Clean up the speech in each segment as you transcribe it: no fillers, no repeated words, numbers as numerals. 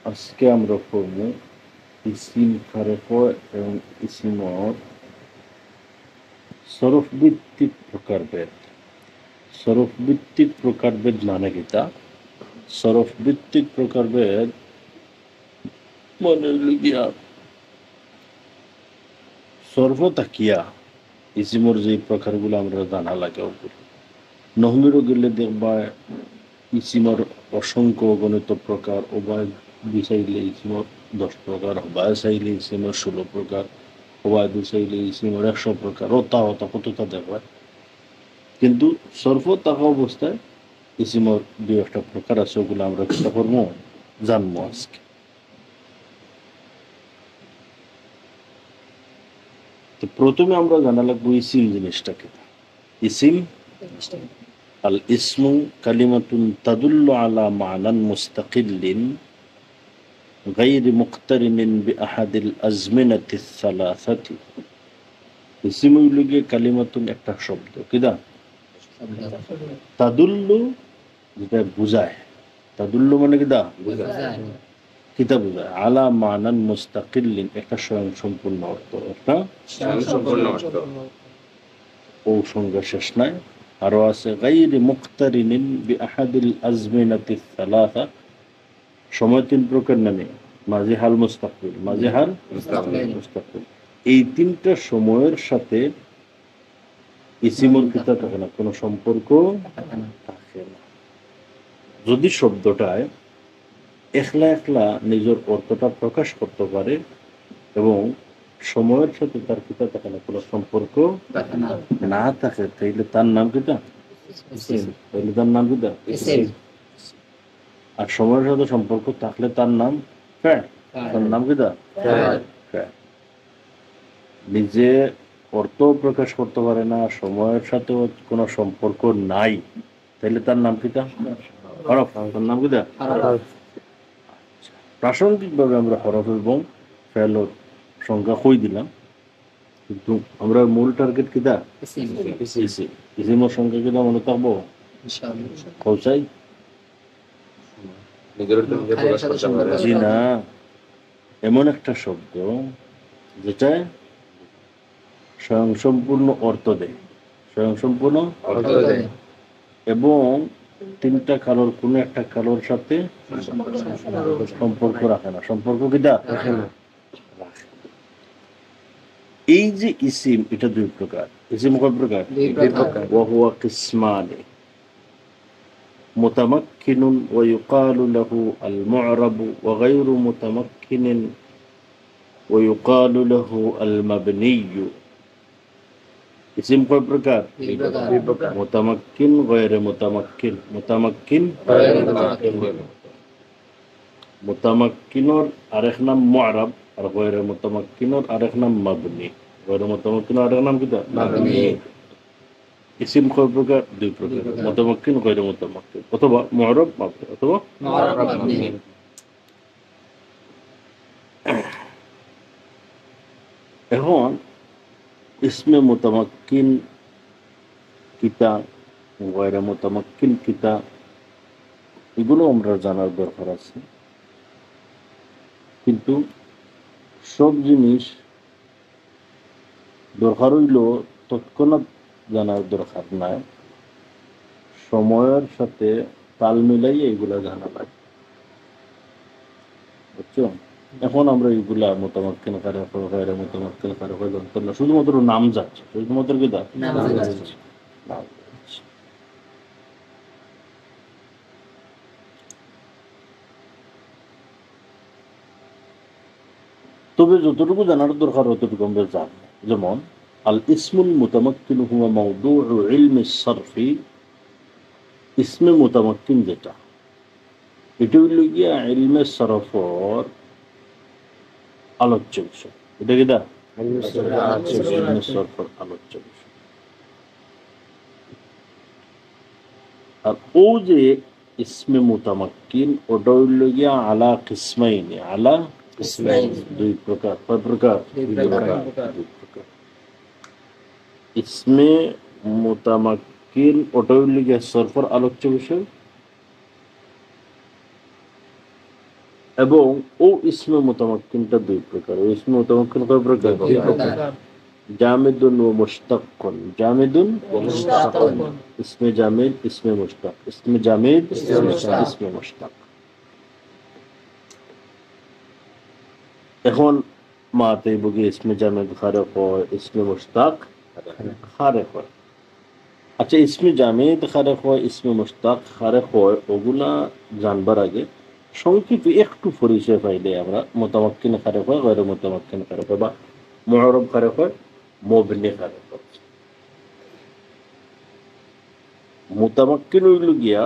আজকে আমরা পড়ব ইসিম ফারক এবং ইসিমর সরফ ভিত্তিক প্রকারভেদ। সরফ ভিত্তিক প্রকারভেদ মানে কিতা? সরফ ভিত্তিক প্রকারভেদ মানে লিগিয়া সর্ব তাকিয়া ইসিমর যে প্রকারগুলো আমরা জানা লাগে ওগুলো নহমিরও গেলে দেখবা ইসিমর অসংখ্য গণিত প্রকার, ওবায় বিচাইলে ইসিমর 10 প্রকার, হবায় চাইলে ইসিমর 16 প্রকার, হবায় বিচাইলে ইসিমর 100 প্রকার, ওতা কতটা দেখবা। কিন্তু সর্ব থাকা অবস্থায় ইসিমর 2-1টা প্রকার আছে, ওগুলো আমরা চেষ্টা করবো জানবো আজকে। তো প্রথমে আমরা জানা লাগবো ইসিম জিনিসটাকে। ইসিম আল ইসমু কালিমাতুন তাদুল্লু আলা মানান মুস্তাকিল্লিন গায়রি মুক্তারিনিন বিআহাদিল আজমিনাতিস সালাসাতি। ইসিম হইল গিয়ে কালিমাতুন একটা শব্দ, কিদা তাদুল্লু, যেটা বুঝায়। তাদুল্লু মানে কিদা কিতা বুঝায়? আলা মানান মুস্তাকিল্লিন, একটা স্বয়ং সম্পূর্ণ অর্থ, একটা ও সংজ্ঞা শেষ নাই। আরো আছে গায়রি মুক্তারিনিন বিআহাদিল আজমিনাতিস সালাসা, সময় 3 প্রকার নামে মাঝি হাল মুস্তাকবিল, মাঝি হাল মুস্তাকবিল। এই 3টা সময়ের সাথে ইসিমুল কিতা থাকে না, কোনো সম্পর্ক থাকে না। যদি শব্দটায় একলা একলা নিজের অর্থটা প্রকাশ করতে পারে এবং সময়ের সাথে তার কিতা থাকে না, কোনো সম্পর্ক না থাকে, তাইলে তার নাম কিতা? তাইলে তার নাম কিতা? আর সময়ের সাথে সম্পর্ক থাকলে তার নাম ফেল। তার নাম কিতা? ফেল। নিজে অর্থ প্রকাশ করতে পারে না, সময়ের সাথে কোনো সম্পর্ক নাই, তাইলে তার নাম কিতা? হরফ। তার নাম কিতা? প্রাসঙ্গিকভাবে আমরা হরফ এবং ফেলর সংখ্যা কই দিলাম, কিন্তু আমরা মূল টার্গেট কিতা? ইসিমের সংখ্যা কিতা মনে থাকবো? কৌসাই জি না, এমন একটা শব্দ যেটা স্বয়ং সম্পূর্ণ অর্থ দেয়, স্বয়ং সম্পূর্ণ এবং 3টা কালোর কোনো একটা কালোর সাথে সম্পর্ক রাখে না। সম্পর্ক কিতা রাখে না। এই যে ইসিম, এটা 2 প্রকার। ইসিম কয় প্রকার? ওয়া হুয়া কিসমানি, মুতামাক্কিনুন ওয়া ইউকালু লাহু আল মু'রাবু ওয়া গায়রু মুতামাক্কিনিন ওয়া ইউকালু লাহু আল মাবনিয়্যু। ইসিম কয় প্রকার? মুতামাক্কিন, গায়রে মুতামাক্কিন। মুতামাক্কিন, মুতামাক্কিনর আরেক নাম মু'রাব, আর গায়রে মুতামাক্কিনর আরেক নাম মাবনি। গায়রে মুতামাক্কিন আরেক নাম কিতা? মাবনি। ইসিম কয় প্রকার? 2 প্রকার, মুতামাক্কিন, গায়রে মুতামাক্কিন, অথবা মু'রাব, মাবনি, অথবা মাবনি। এখন ইসমে মুতামাক্কিন কিতা, গায়রে মুতামাক্কিন কিতা, এগুলো আমরা জানার দরকার আছে। কিন্তু সব জিনিস দরকার হইল তৎক্ষণাৎ জানার দরকার নাই, সময়ের সাথে তাল মিলাই এগুলা জানা লাগে, বুঝছো? এখন আমরা এইগুলা মুতামাক্কিন কারে, গায়রে মুতামাক্কিন কারে জানতাম না, শুধুমাত্র নাম যাচ্ছে, শুধুমাত্র কি দা নাম যাচ্ছে। তবে যতটুকু জানার দরকার ততটুকু আমরা জানব। যেমন আল ইসমুল মুতামাক্কিন হুয়া মাওদুউ ইলমি সরফি, ইসমে মুতামাক্কিন যেটা, এটা হইল গিয়া ইলমে সরফর আলোচ্য বিষয়। এটা কি দা ইলমে সরফর আলোচ্য বিষয়। আর ও যে ইসমে মুতামাক্কিন, ওটা হইল গিয়া আলা কিসমাইনি, আলা 2 প্রকার। কয় প্রকার? 2 প্রকার। ইসমে মুতামাক্কিন ওটা হইল গিয়া সরফর আলোচ্য বিষয়, এবং ও ইসমে মুতামাক্কিনটা দুই প্রকার। ও ইসমে মুতামাক্কিন কয় প্রকার? জামিদুন ও মুশতাক্কুন। জামিদুন ও মুশতাক্কুন, ইসমে জামিদ, ইসমে মুশতাক, ইসমে জামিদ, ইসমে মুশতাক। এখন মাতে বগি ইসমে জামিদ খারেক হয়, ইসমে মুশতাক খারেক হয়। আচ্ছা, ইসমে জামিদ খারেক হয়, ইসমে মুশতাক খারেক হয়, ওগুলা জানবার আগে সংক্ষিপ্ত একটু পরিচয় পাইলে আমরা মুতামাক্কিন খারেক হয়, গয়র মুতামাক্কিন খারেক হয়, বা মুআরব খারেক হয়, মুবনি খারেক হয়। মুতামাক্কিন হইল গিয়া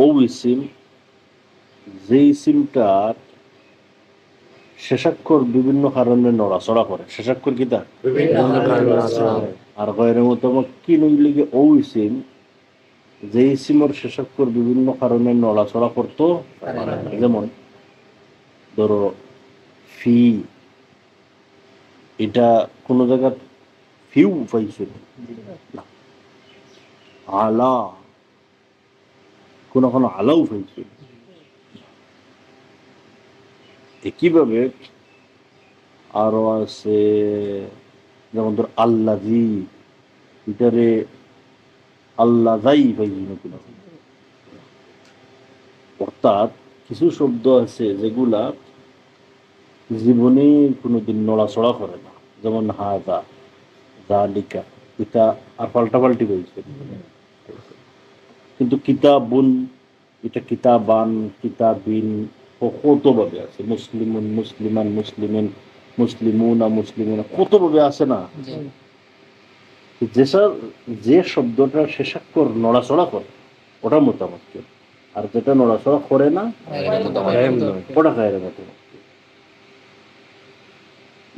ও ইসিম যে ইসিমটার শেষাক্ষর বিভিন্ন কারণে নড়াচড়া করে। শেষাক্ষর কিতা? আর গয়র মুতামাক্কিন হইল গিয়া ও ইসিম যে ইসিমর শেষাক্ষর বিভিন্ন কারণে নড়াচড়া করতো। যেমন ধরো ফি, এটা কোন জায়গা ফিউ পাইছে না। আলা, কোন আলাও পাইছে। একইভাবে আরো আছে, যেমন ধর আল্লাযী, এটারে আল্লাযাই পাইছে না। অর্থাৎ কিছু শব্দ আছে যেগুলা জীবনে কোনোদিন নড়াচড়া করে না। যেমন হাযা, যালিকা, এটা আর পাল্টাপাল্টি বলছে। কিন্তু কিতাবুন, এটা কিতাবান, কিতাবিন, কতভাবে আছে। মুসলিমুন, মুসলিমান, মুসলিমিন, মুসলিমুনা, মুসলিমিনা, কতভাবে আছে না। যে শব্দটা শেষাক্ষর নড়াচড়া করে ওটা মুতামাক্কিন, আর যেটা নড়াচড়া করে না ওটা গায়রে মুতামাক্কিন।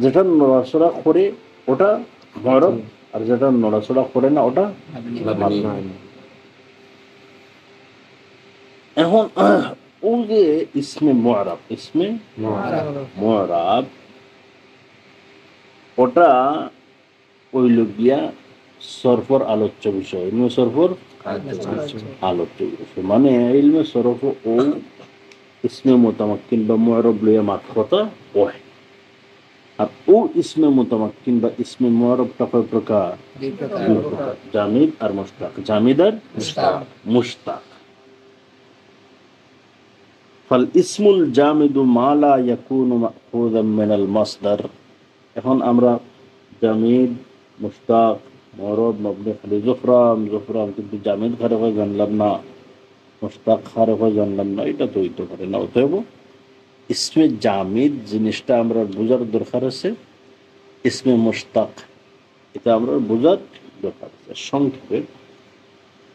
যেটা নড়াচড়া করে ওটা মুআরব, আর যেটা নড়াচড়া করে না ওটা মাবনি। এখন ও যে ইসমে মুআরব, ইসমে মুআরব, ওটা হইল গিয়া সরফর আলোচ্য বিষয়। ইলমে সরফর আলোচ্য বিষয়, মানে ইলমে সরফ ও ইসমে মুতামাক্কিন বা মুআরব লইয়া মাথা হয়। আর ও ইসমে মুতামাক্কিন বা ইসমে মুআরবটা কয় প্রকার? দুই প্রকার, জামিদ আর মুশতাক। জামিদ আর মুশতাক। ফাল ইসমুল জামিদু মা লা ইয়াকুনু মাখুযাম মিনাল মাসদার। এখন আমরা জামিদ, মুশতাক, মুআরব, মাবনি খালি জফরাম জফরাম, কিন্তু জামিদ খারেক হয় জানলাম না, মুশতাক খারেক হয় জানলাম না, এটা তো হইতে পারে না। অতএব ইসমে জামিদ জিনিসটা আমরা বোঝার দরকার আছে, ইসমে মুশতাক এটা আমরা বোঝার দরকার আছে। সংক্ষেপে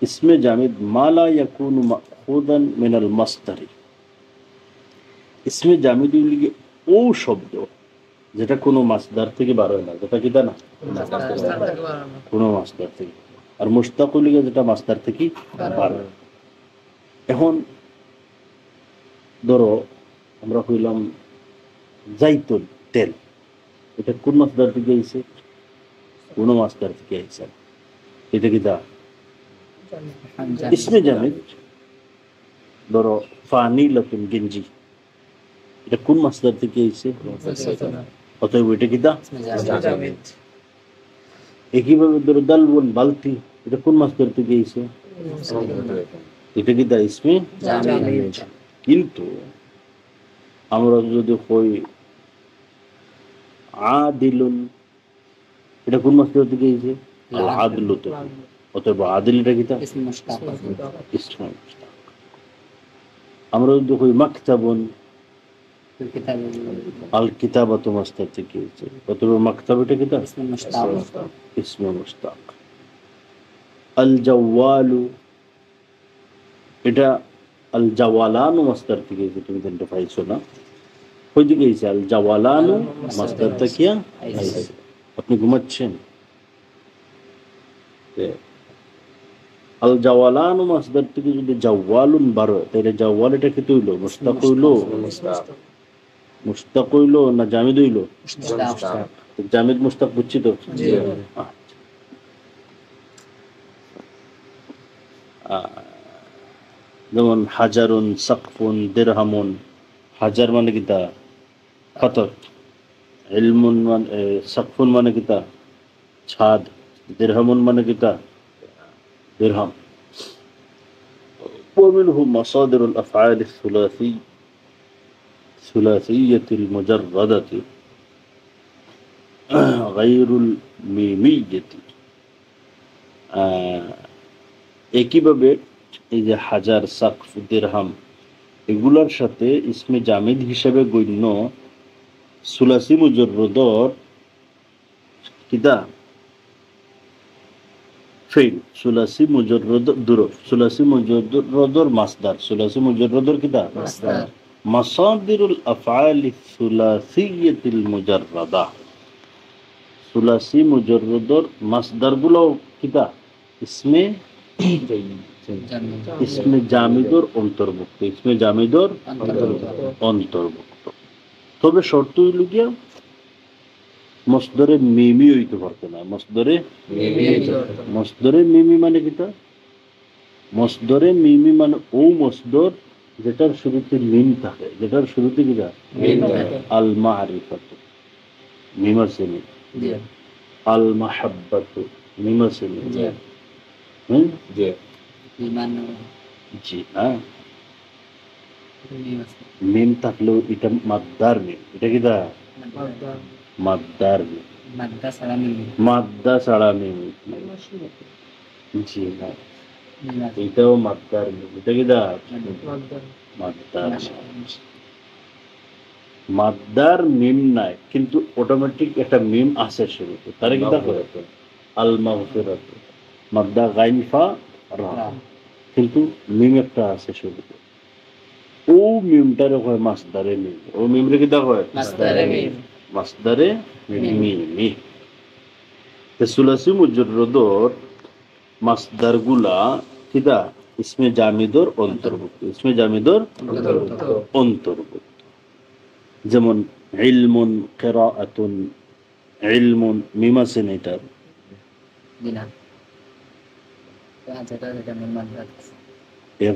ইসমে জামিদ মা লা ইয়াকুনু মাখুযান মিনাল মাসদারি। ইসমে জামিদ হইল ও শব্দ যেটা কোনো মাসদার থেকে বার হয় না, যেটা কিতা না কোনো মাসদার থেকে। আর মুশতাক হইল যেটা মাসদার থেকে বার হয়। এখন ধরো আমরা হইলাম জাইতুন, তেল, এটা কোন মাসদার থেকে আইছে? কোনো মাসদার থেকে আইছে। এটা কিতা ইসমে জামিদ। ধরো ফানিলাতুন, গেঞ্জি, এটা কোন মাসদার থেকে আইছে? অতএব এটা কিতা? একইভাবে ধরো দালবুন, বালতি, এটা কোন মাসদার থেকে আইছে? এটা কিতা? ইসমে জামিদ। কিন্তু আমরা যদি কই আদিলুন, এটা কোন মাসদার থেকে আইছে? আল আদলু থেকে। অতএব আদিল এটা কিতা? ইসমে মুশতাক। আমরা যদি কই মাকতাবুন, আল কিতাবাতু মাসদার থেকে আইছে। অতএব মাকতাব এটা কিতা? ইসমে মুশতাক। আল জাওয়ালু, এটা আল জাওয়ালানু মাসদার থেকে আইছে। তুমি তো পাইছো না, কই দিকে আইছে? আল জাওয়ালানু মাসদার থেকে আইছে। আপনি ঘুমাচ্ছেন, আল জাওয়ালানু মাসদার থেকে যদি জাওয়ালুন বার হয়, তাহলে জাওয়াল এটা কি হইল? মুশতাক হইল? মুশতাক হইল না জামিদ হইল? জামিদ মুশতাক বুঝছি তো। যেমন হাজারুন সাকফুন দিরহামুন। হাজার মানে কিতা পাথর, ইলমুন মানে সাকফুন মানে কিতা ছাদ, দিরহামুন মানে কিতা দিরহাম। ومنه مصادر الأفعال ثلاثية المجردة غير الميمية। একইভাবে এই যে হাজার, সাকফ, দিরহাম এগুলোর সাথে ইসমে জামিদ হিসেবে গণ্য সুলাসি মুজররদর কিতা ফেইল, সুলাসি মুজররদ দুরফ, সুলাসি মুজররদর মাসদার, সুলাসি মুজররদর কিতা মাসদার। মাসাদিরুল আফআলি সুলাসিয়াতিল মুজাররাদা, সুলাসি মুজররদর মাসদারগুলো কিতা ইসমে ইসমে জামিদর অন্তর্ভুক্ত, ইসমে জামিদর অন্তর্ভুক্ত। তবে শর্ত হইল গিয়া মসদরে মিমি হইতে পারতো না। মসদরে মিমি মানে কিতা? মসদরে মিমি মানে ও মসদর যেটার শুরুতে মিম থাকে, যেটার শুরুতে কিতা আল মারিফাত মিম আছে, আল মাহাব্বাতু মিম আছে, জি হ্যাঁ, মিম থাকলেও এটা মাদ্দার মিম, এটা কিতা মাদ্দার মিম, মাদ্দা ছাড়া মিম, জি না এটাও মাদ্দার মিম, এটা কিতা মাদ্দার। মাদ্দার মিম নাই কিন্তু অটোমেটিক একটা মিম আছে শুরুতে, তারে কিতা করে আল মাগফিরাত, মাদ্দা গাইন ফা রা, কিন্তু মিম একটা আছে শুরুতে, ও মিমটারে কয় মাসদারে মিম, ও মিমরে কিতা কয় মাসদারে মিমি। সুলাসি মুজররদর মাসদারগুলা কিতা ইসমে জামিদর অন্তর্ভুক্ত, ইসমে জামিদর অন্তর্ভুক্ত। যেমন ইলমুন, কিরাআতুন, ইলমুন মিম আছে না, এটা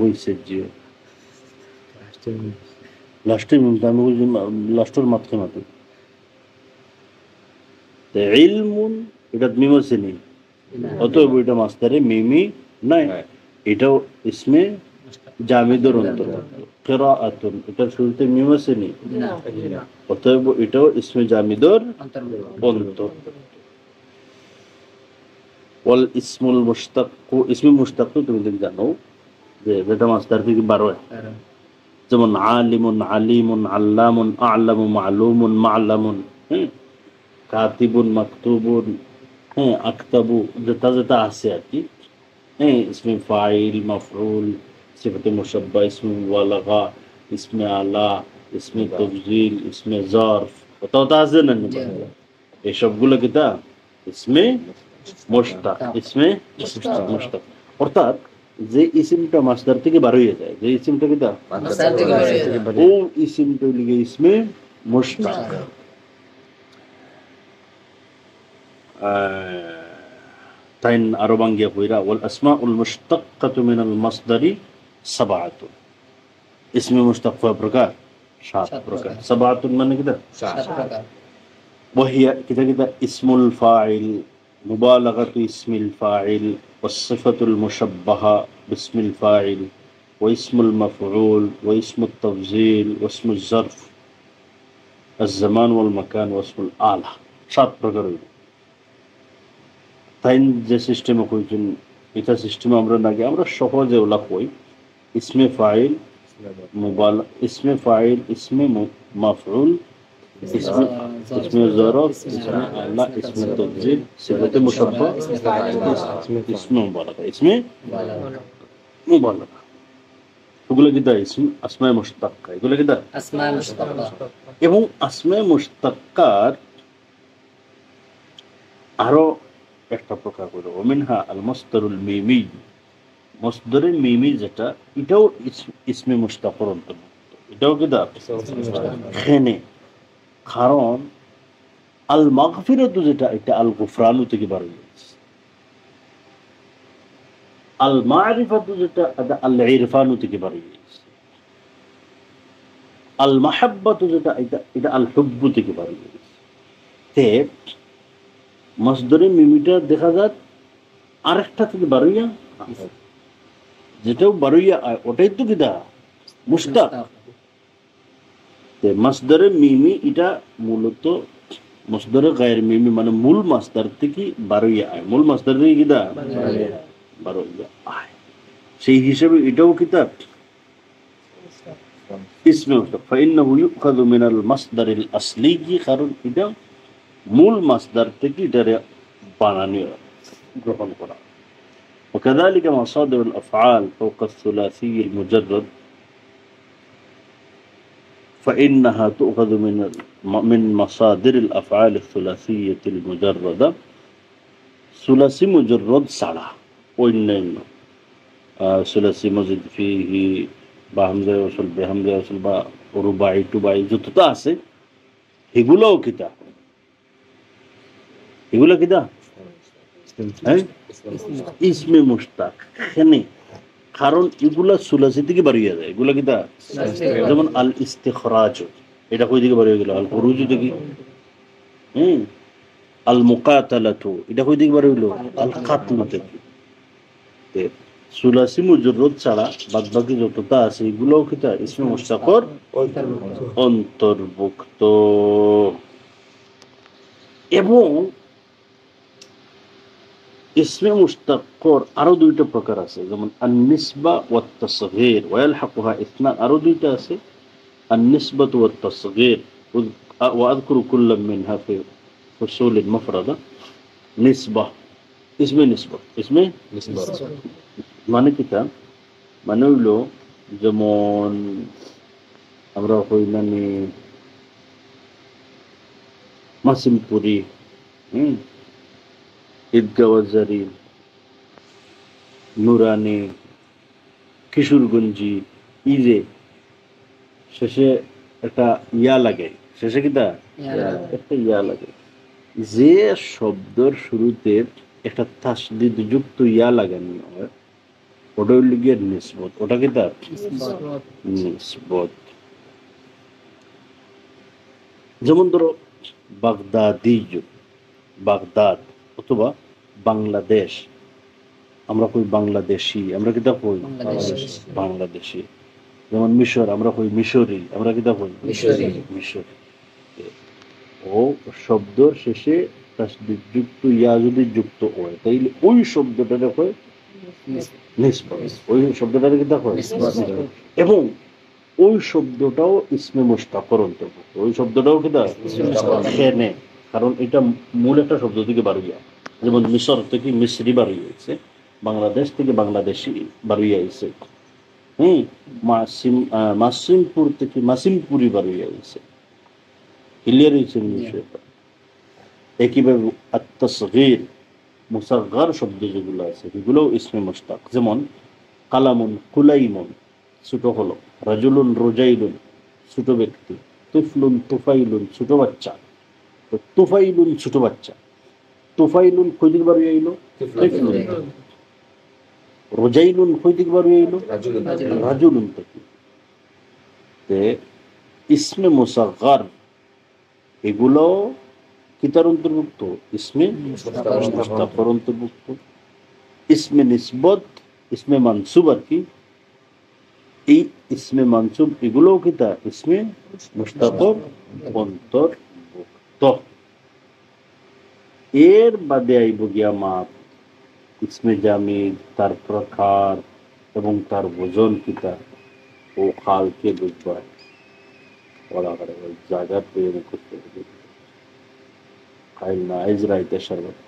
হইছে জিও লাস্টের মিম, আমি বলছি লাস্টের মাত্রে মাত্র ইলমুন, এটা মিম আছে নি, অতএব এটা মাসদারে মিমি নাই, এটাও ইসমে জামিদর অন্তর্ভুক্ত। কিরাআতুন, এটার শুরুতে মিম আছে নি, অতএব এটাও ইসমে জামিদর অন্তর্ভুক্ত। ওয়াল ইসমুল মুশতাক, ইসমে মুশতাক তুমি জানো যে যেটা মাসদার থেকে বার হয়, যেমন আলিমুন, আলিমুন, আল্লামুন, আ'লামু, মা'লুমুন, মা'লামুন, কাতিবুন, মাকতুবুন, আকতাবু, যেটা যেটা আছে আর কি, ইসমে ফাইল, মাফউল, সিফাতে মুশাব্বা, ইসমে মুবালাগা, ইসমে আলা, ইসমে তাফজিল, ইসমে জারফ, কত আছে না, এই সবগুলো কিতা ইসমে মুশতাক, ইসমে মুশতাক। অর্থাৎ যে ইসমটা মাসদার থেকে বার হয়ে যায়, যে ইসমটা কিতা মাসদার থেকে বার হয়ে যায়, ও ইসমটা লিগে ইসমে মুশতাক। তাইন আরো বাঙ্গিয়া কইরা ওয়াল আসমাউল মুশতাক্কাতু মিনাল মাসদারি সাবআতুন, ইসমে মুশতাক কয় প্রকার? 7 প্রকার। সাবআতুন মানে কিতা 7 প্রকার। ওয়াহিয়া কিতা কিতা ইসমুল ফাইল, মুবালাগাতু ইসমিল ফাইল, ওয়াসসিফাতুল মুশাব্বাহা বিসমিল ফাইল, ওয়া ইসমুল মাফউল, ওয়া ইসমুত তাফজিল, ওয়া ইসমুজ জারফ, আয-জামান ওয়াল মাকান, ওয়া ইসমুল আলা। 7 প্রকার। তাই যে সিস্টেমে কইছেন এটা সিস্টেমে আমরা নাকি আমরা সহজে ওলা কই ইসমে ফাইল, মুবালা, ইসমে ফাইল, ইসমে মাফউল, ইসমে জারফ, ইসমে আলা, ইসমে তাফজিল, সিফাতে মুশাব্বা, ইসমে মুবালাগা, ইসমে মুবালাগা, এগুলো কিতা ইসম আসমায়ে মুশতাক্কা, এগুলো কিতা আসমায়ে মুশতাক্কা। এবং আসমায়ে মুশতাক্কার আরো একটা প্রকার করে ওমিনহা আল মাসদারুল মিমি, মাসদারে মিমি যেটা এটাও ইসমে মুশতাকের অন্তর্ভুক্ত, এটাও কিতা এখানে, কারণ আল মাগফিরাতু যেটা এটা আল গুফরানু থেকে বার হয়েছে, আল মারিফাতু যেটা এটা আল ইরফানু থেকে বাড়ি গেছে, আল মাহাব্বাতু যেটা এটা এটা আল হুব্বু থেকে বাড়ি গেছে। তে মসদরে মিমিটা দেখা যায় আরেকটা থেকে বারুইয়া, যেটাও বারুইয়া ওটাই তো কিদা মুশতাক। মাসদারে মিমি এটা মূলত মসদরে গায়ের মিমি মানে মূল মাসদার থেকে বারুইয়া আয়, মূল মাসদার থেকে কিদা বারুইয়া আয়। সেই হিসেবে এটাও কিতাব ইসমে মুশতাক, ফাইন্নাহু ইউখাযু মিনাল মাসদারিল আসলি, কারণ এটা মূল মাসদার থেকে এটারে বানানো গ্রহণ করা। وكذلك مصادر الأفعال فوق الثلاثي المجرد فإنها تؤخذ من مصادر الأفعال الثلاثية المجردة. ثلاثي مجرد ছাড়া অন্যান্য ثلاثي مزيد فيه বা হামজা ওয়াসল বেহামজা ওয়াসল বা রুবাই টুবাই যতটা আছে এগুলোও কিতা, এগুলো কিতা ইসমে মুশতাক এখানে, কারণ এগুলা সুলাসি থেকে বাড়িয়ে যায়। এগুলা কিতা যেমন আল ইস্তিখরাজ, এটা কই দিকে বাড়িয়ে গেল? আল খুরুজ থেকে। আল মুকাতালাতু, এটা কই দিকে বাড়িয়ে গেল? আল কাতলু থেকে। সুলাসি মুজররদ ছাড়া বাদ বাকি যতটা আছে এগুলোও কিতা ইসমে মুশতাকর অন্তর্ভুক্ত। এবং ইসমে মুশতাকর আরো দুইটা প্রকার আছে, যেমন আন-নিসবা ওয়াত তাসগীর ওয়া ইয়ালহাকুহা ইসনান, আরো দুইটা আছে, আন-নিসবাতু ওয়াত তাসগীর ওয়া আযকুরু কুল্লাম মিনহা ফি ফুসুলিন মুফরাদা। নিসবা ইসমে নিসবা, ইসমে নিসবা মানে কিতা, মানে হইল যেমন আমরা হইলানি মাসিমপুরি, ঈদগাঁওয়াজারি, নুরানি, কিশোরগঞ্জি, ইজে শেষে একটা ইয়া লাগে, শেষে কিতা একটা ইয়া লাগে। যে শব্দের শুরুতে একটা তাসদিদ যুক্ত ইয়া লাগানো হয় ওটা হইল গিয়ে নিসবত। ওটা কিতা নিসবত। যেমন ধরো বাগদাদি, বাগদাদ অথবা বাংলাদেশ, আমরা কই বাংলাদেশি, আমরা কিতা কই বাংলাদেশি। যেমন মিশর, আমরা কই মিশরি, আমরা কিতা কই মিশরি। ও শব্দের শেষে তাসদিদ যুক্ত ইয়া যদি যুক্ত হয় তাইলে ওই শব্দটা কয় নিসবত, ওই শব্দটাকে কিতা কয় নিসবত। এবং ওই শব্দটাও ইসমে মুশতাকর অন্তর্ভুক্ত, ওই শব্দটাও কিতা খেনে, কারণ এটা মূল একটা শব্দ থেকে বারুইয়া। যেমন মিশর থেকে মিশরি বারুই হয়েছে, বাংলাদেশ থেকে বাংলাদেশি বারুই আইছে, মাসিমপুর থেকে মাসিমপুরি বারুই আইছে। ক্লিয়ার হয়েছে বিষয়টা? একইভাবে আত-তাসগীর মুসাগগার শব্দ যেগুলো আছে সেগুলোও ইসমে মুশতাক। যেমন কালামুন কুলাইমুন ছোট হলো, রাজুলুন রোজাইলুন ছোট ব্যক্তি, তুফলুন তুফাইলুন ছোট বাচ্চা, তুফাইলুন ছোট বাচ্চা, তুফাইলুন কই দিক বারুই আইলো? তুফলুন। রোজাইলুন কই দিক বারুই আইলো? রাজুলুন থেকে। তে ইসমে মুসাগগার এগুলো কিতার অন্তর্ভুক্ত? ইসমে মুশতাকর অন্তর্ভুক্ত। ইসমে নিসবত, ইসমে মানসুব আর কি, এই ইসমে মানসুব এগুলোও কিতা ইসমে মুশতাকর অন্তর্ভুক্ত। এর বাদে আইব গিয়া মাপ, ইসমে জামিদ, তার প্রকার এবং তার ওজন কিতা ও খালকে বুঝবার ওরা করে ওই জায়গা পেয়ে করতে হবে। খাইল না ইজরাইতে শরবত